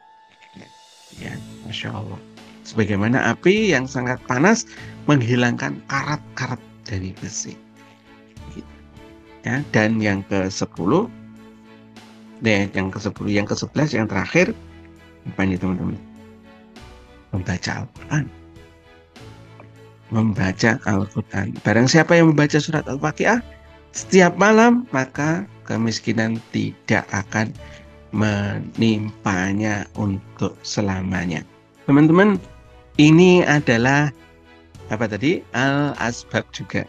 Ya, Masya Allah. Sebagaimana api yang sangat panas menghilangkan karat-karat dari besi. Ya, dan yang ke-10, yang ke-11, yang terakhir, apa ini teman-teman? Membaca Al-Quran. Membaca Al-Quran. Barang siapa yang membaca surat Al-Waqiah setiap malam, maka kemiskinan tidak akan menimpanya untuk selamanya. Teman-teman, ini adalah apa tadi? Al-asbab juga.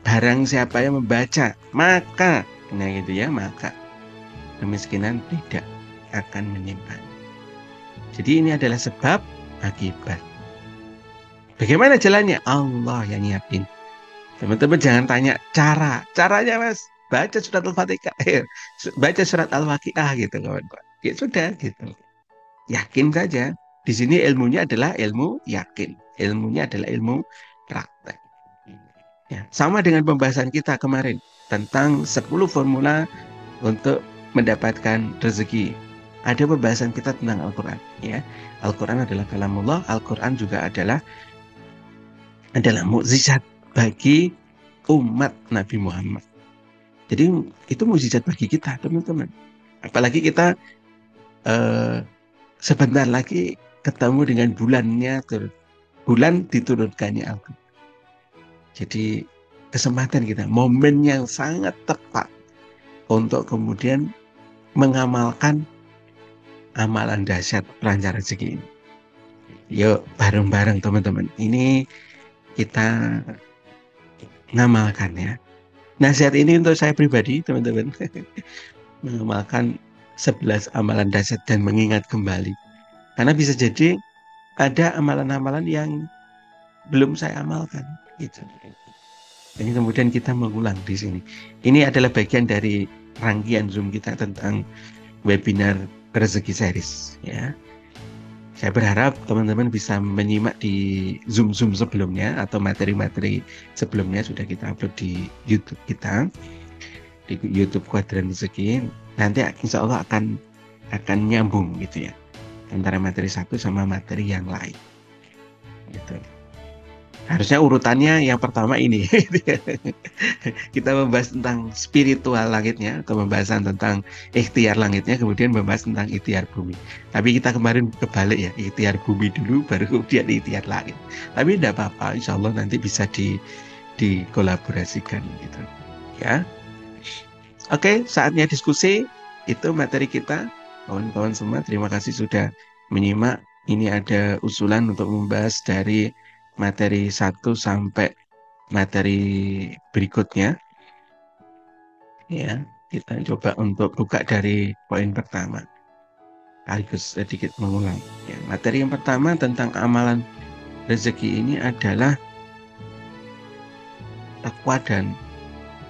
Barang siapa yang membaca, maka, nah gitu ya, maka kemiskinan tidak akan menimpa. Jadi ini adalah sebab akibat. Bagaimana jalannya? Allah yang nyiapin. Teman-teman jangan tanya caranya mas. Baca surat Al-Fatihah, baca surat Al-Waqiah gitu kawan-kawan. Ya sudah gitu. Yakin saja. Di sini ilmunya adalah ilmu yakin. Ilmunya adalah ilmu praktek. Ya, sama dengan pembahasan kita kemarin tentang 10 formula untuk mendapatkan rezeki. Ada pembahasan kita tentang Al-Quran. Ya, Al-Quran adalah kalamullah. Al-Quran juga adalah mukjizat bagi umat Nabi Muhammad. Jadi itu mukjizat bagi kita, teman-teman. Apalagi kita sebentar lagi ketemu dengan bulan diturunkannya Al-Quran. Jadi kesempatan kita, momen yang sangat tepat untuk kemudian mengamalkan amalan dahsyat pelancar rezeki ini. Yuk bareng-bareng teman-teman. Ini kita ngamalkan ya. Nasihat ini untuk saya pribadi teman-teman. Mengamalkan 11 amalan dasar dan mengingat kembali. Karena bisa jadi ada amalan-amalan yang belum saya amalkan. Gitu. Jadi kemudian kita mengulang di sini. Ini adalah bagian dari rangkaian Zoom kita tentang webinar rezeki series. Ya, saya berharap teman-teman bisa menyimak di Zoom sebelumnya atau materi-materi sebelumnya sudah kita upload di YouTube kita, di YouTube Kuadran Rezeki. Nanti insya Allah akan nyambung gitu ya antara materi satu sama materi yang lain. Gitu. Harusnya urutannya yang pertama ini. Kita membahas tentang spiritual langitnya atau pembahasan tentang ikhtiar langitnya, kemudian membahas tentang ikhtiar bumi. Tapi kita kemarin kebalik ya, ikhtiar bumi dulu baru kemudian ikhtiar langit. Tapi tidak apa-apa, insya Allah nanti bisa dikolaborasikan gitu. Ya. Oke, saatnya diskusi. Itu materi kita. Kawan-kawan semua, terima kasih sudah menyimak. Ini ada usulan untuk membahas dari materi 1 sampai materi berikutnya. Ya, kita coba untuk buka dari poin pertama. Sekaligus sedikit mengulang. Ya, materi yang pertama tentang amalan rezeki ini adalah takwa dan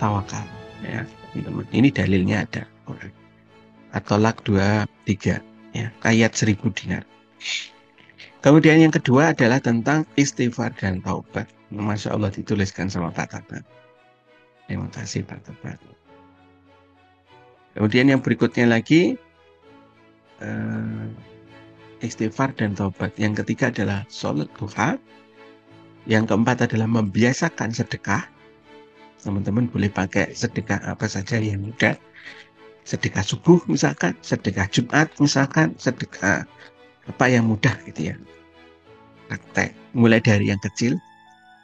tawakal. Ya, teman-teman. Ini dalilnya ada. At-Tolak 23. Ya, ayat 1000 dinar. Kemudian yang kedua adalah tentang istighfar dan taubat. Masya Allah dituliskan sama Pak Tata. Terima kasih Pak Tata. Kemudian yang berikutnya lagi istighfar dan taubat. Yang ketiga adalah sholat duha. Yang keempat adalah membiasakan sedekah. Teman-teman boleh pakai sedekah apa saja yang mudah. Sedekah subuh misalkan, sedekah Jumat misalkan, sedekah apa yang mudah gitu ya. Praktek mulai dari yang kecil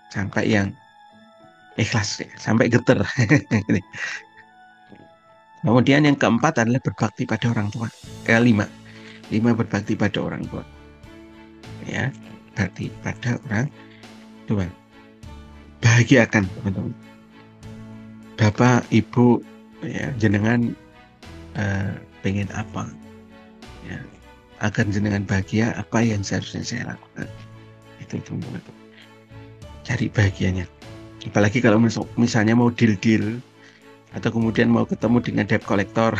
sampai yang ikhlas ya, sampai geter. Kemudian yang keempat adalah berbakti pada orang tua. Kelima berbakti pada orang tua. Ya, bakti pada orang tua. Bahagiakan teman-teman. Bapak, Ibu, ya, jenengan pengen apa? Ya, agar jenengan bahagia, apa yang seharusnya saya lakukan? Itu teman-teman. Cari bahagianya. Apalagi kalau misalnya mau deal-deal atau kemudian mau ketemu dengan debt collector,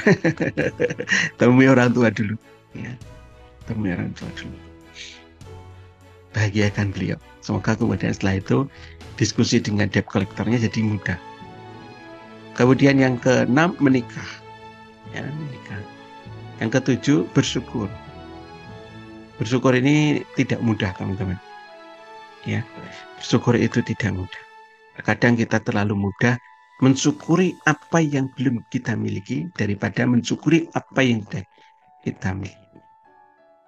temui orang tua dulu. Ya, temui orang tua dulu. Bahagiakan beliau. Semoga kemudian setelah itu diskusi dengan debt collectornya jadi mudah. Kemudian yang keenam menikah. Ya, menikah. Yang ketujuh bersyukur. Bersyukur ini tidak mudah teman-teman. Ya, bersyukur itu tidak mudah. Kadang kita terlalu mudah mensyukuri apa yang belum kita miliki daripada mensyukuri apa yang sudah kita miliki.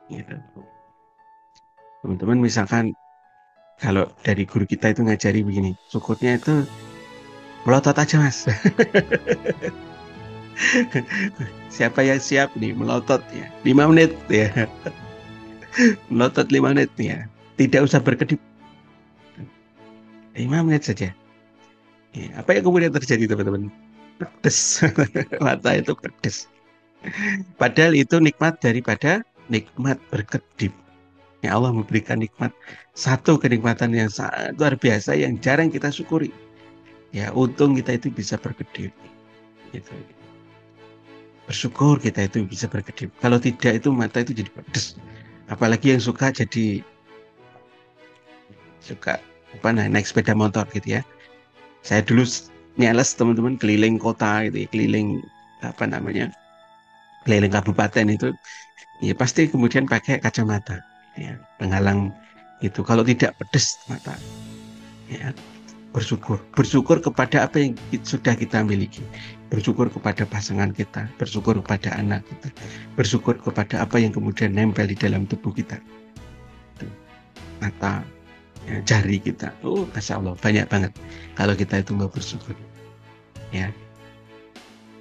Gitu. Teman-teman misalkan kalau dari guru kita itu ngajari begini, syukurnya itu melotot aja mas. Siapa yang siap nih melotot ya 5 menit ya. Melotot 5 menit ya. Tidak usah berkedip. 5 menit saja. Ya, apa yang kemudian terjadi teman-teman? Pedes. Mata itu pedes. Padahal itu nikmat daripada nikmat berkedip. Ya Allah memberikan nikmat. Satu kenikmatan yang sangat luar biasa yang jarang kita syukuri. Ya untung kita itu bisa berkedip. Gitu. Bersyukur kita itu bisa berkedip. Kalau tidak itu mata itu jadi pedes. Apalagi yang suka naik sepeda motor gitu ya. Saya dulu nyales teman-teman keliling kota gitu ya, keliling keliling kabupaten itu ya pasti kemudian pakai kacamata ya, penghalang itu. Kalau tidak pedes mata ya, bersyukur kepada apa yang sudah kita miliki, bersyukur kepada pasangan kita, bersyukur kepada anak kita, bersyukur kepada apa yang kemudian nempel di dalam tubuh kita, mata ya, jari kita. Oh Masya Allah banyak banget kalau kita itu mau bersyukur ya.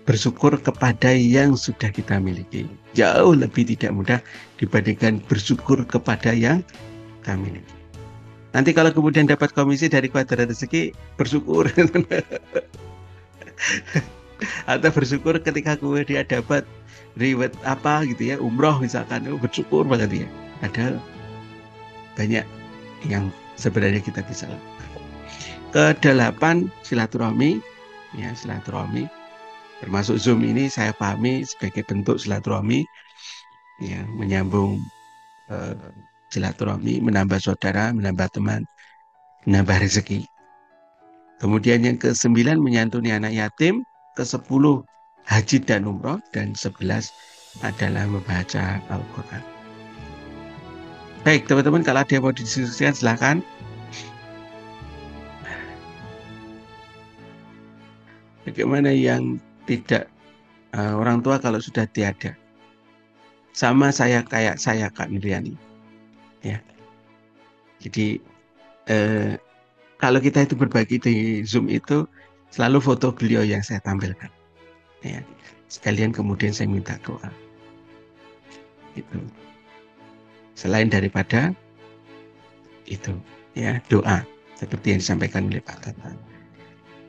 Bersyukur kepada yang sudah kita miliki jauh lebih tidak mudah dibandingkan bersyukur kepada yang kami ini. Nanti kalau kemudian dapat komisi dari Kuadran Rezeki, bersyukur. Atau bersyukur ketika dia dapat reward apa gitu ya, umroh misalkan, bersyukur banget ya. Ada banyak yang sebenarnya kita bisa lakukan. Kedelapan, silaturahmi. Ya, silaturahmi. Termasuk Zoom ini saya pahami sebagai bentuk silaturahmi, ya, menyambung eh, silaturahmi, menambah saudara, menambah teman, menambah rezeki. Kemudian yang ke-9, menyantuni anak yatim. Ke-10, haji dan umroh. Dan 11 adalah membaca Al-Quran. Baik teman-teman, kalau ada yang mau didiskusikan silahkan. Bagaimana yang tidak orang tua kalau sudah tiada? Sama saya kayak saya Kak Miriani. Ya, jadi kalau kita itu berbagi di Zoom itu selalu foto beliau yang saya tampilkan. Ya, sekalian kemudian saya minta doa. Itu. Selain daripada itu, ya, doa seperti yang disampaikan oleh Pak Tata.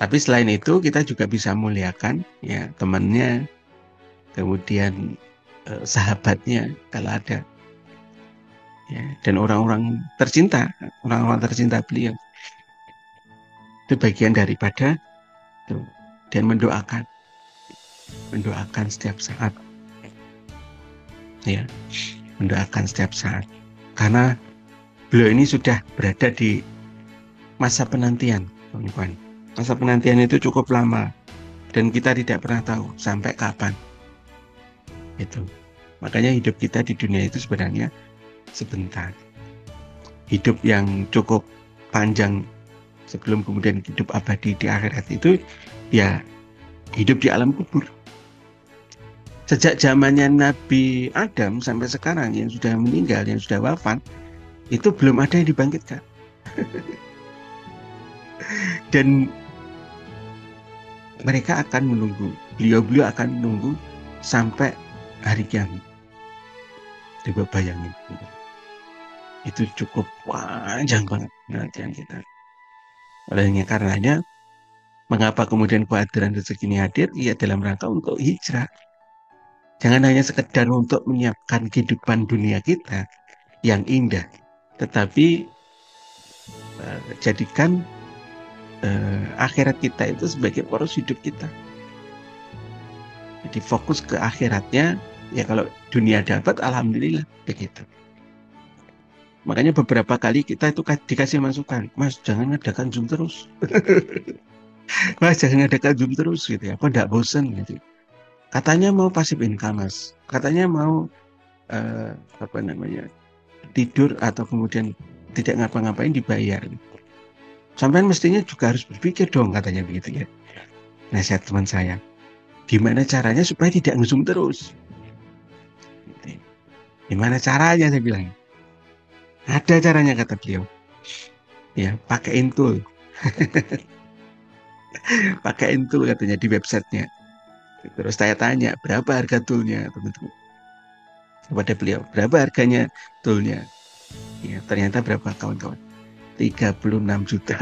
Tapi selain itu kita juga bisa muliakan ya temannya, kemudian sahabatnya kalau ada, ya, dan orang-orang tercinta beliau. Itu bagian daripada itu. Dan mendoakan setiap saat, ya, mendoakan setiap saat. Karena beliau ini sudah berada di masa penantian, kawan-kawan. Masa penantian itu cukup lama dan kita tidak pernah tahu sampai kapan. Itu. Makanya hidup kita di dunia itu sebenarnya sebentar. Hidup yang cukup panjang sebelum kemudian hidup abadi di akhirat itu ya hidup di alam kubur. Sejak zamannya Nabi Adam sampai sekarang yang sudah meninggal, yang sudah wafat, itu belum ada yang dibangkitkan. Dan mereka akan menunggu, beliau akan menunggu sampai hari kiamat. Coba bayangin, itu cukup panjang banget penantian kita. Olehnya karenanya, mengapa kemudian Kuadran Rezeki ini hadir? Ya dalam rangka untuk hijrah. Jangan hanya sekedar untuk menyiapkan kehidupan dunia kita yang indah, tetapi jadikan akhirat kita itu sebagai poros hidup kita. Jadi fokus ke akhiratnya, ya kalau dunia dapat, alhamdulillah, begitu. Makanya beberapa kali kita itu dikasih masukan, Mas jangan ngadakan Zoom terus. Mas jangan ngadakan Zoom terus gitu ya, apa enggak bosen gitu. Katanya mau passive income, Mas. Katanya mau tidur atau kemudian tidak ngapa-ngapain dibayar. Sampai mestinya juga harus berpikir dong, katanya begitu ya. Nasihat teman saya, gimana caranya supaya tidak nge-Zoom terus? Gimana caranya, saya bilang. Ada caranya, kata beliau. Ya, pakaiin tool. Pakaiin tool katanya di websitenya. Terus saya tanya, berapa harga toolnya, teman-teman? Kepada beliau, berapa harganya toolnya? Ya, ternyata berapa, kawan-kawan? 36 juta.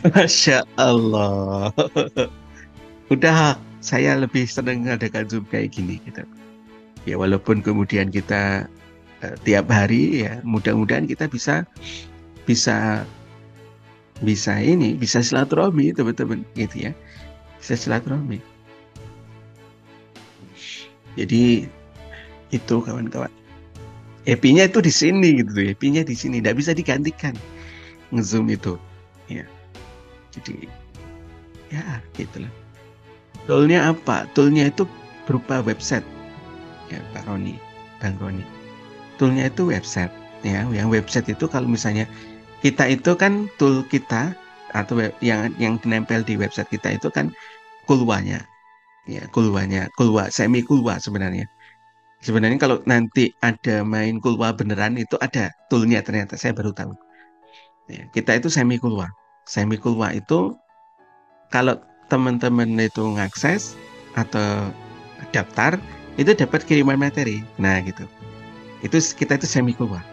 Masya Allah. Udah, saya lebih senang ngadakan Zoom kayak gini gitu. Ya walaupun kemudian kita tiap hari ya mudah-mudahan kita bisa silaturahmi teman-teman gitu ya. Bisa silaturahmi. Jadi itu kawan-kawan. Happy-nya itu di sini gitu, happy-nya di sini, tidak bisa digantikan nge-Zoom itu. Ya. Jadi ya gitulah. Toolnya apa? Toolnya itu berupa website. Ya Pak Roni, Bang Roni. Toolnya itu website. Ya, yang website itu kalau misalnya kita itu kan tool kita atau yang dinempel di website kita itu kan kulwanya. Ya, kulwa, semi kulwa sebenarnya. Sebenarnya kalau nanti ada main kulwa beneran itu ada toolnya ternyata saya baru tahu. Ya, kita itu semi kulwa. Semi kulwa itu kalau teman-teman itu ngakses atau daftar itu dapat kiriman materi. Nah gitu. Itu kita itu semi kulwa.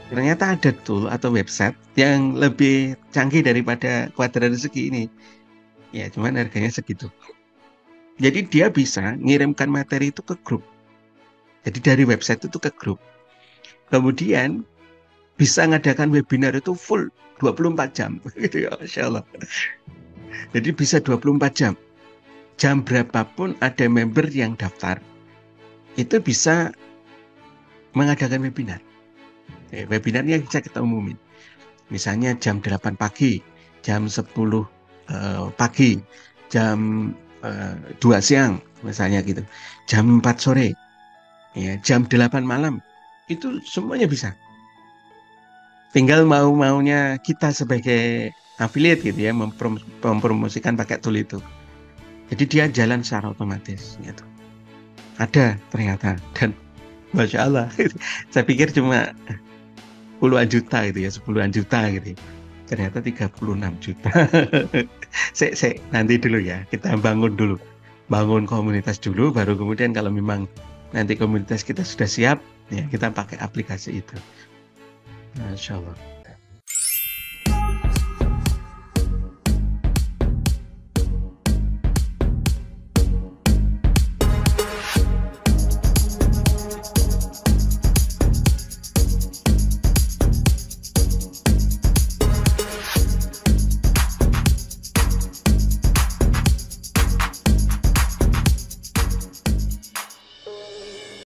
Ternyata ada tool atau website yang lebih canggih daripada Quadran Rezeki ini. Ya, cuman harganya segitu. Jadi dia bisa ngirimkan materi itu ke grup. Jadi dari website itu ke grup. Kemudian bisa ngadakan webinar itu full 24 jam. Gitu ya, Masya Allah. Jadi bisa 24 jam. Jam berapapun ada member yang daftar, itu bisa mengadakan webinar. Webinarnya bisa kita umumin. Misalnya jam 8 pagi, jam 10 pagi, jam 2 siang, misalnya gitu. Jam 4 sore, ya, jam 8 malam. Itu semuanya bisa. Tinggal mau-maunya kita sebagai affiliate gitu ya, mempromosikan pakai tool itu. Jadi dia jalan secara otomatis gitu. Ada ternyata, dan Masya Allah, saya pikir cuma puluhan juta gitu ya, 10-an juta gitu ya. Ternyata 36 juta. Nanti dulu ya, kita bangun dulu. Bangun komunitas dulu, baru kemudian kalau memang nanti komunitas kita sudah siap, ya kita pakai aplikasi itu. Masya Allah.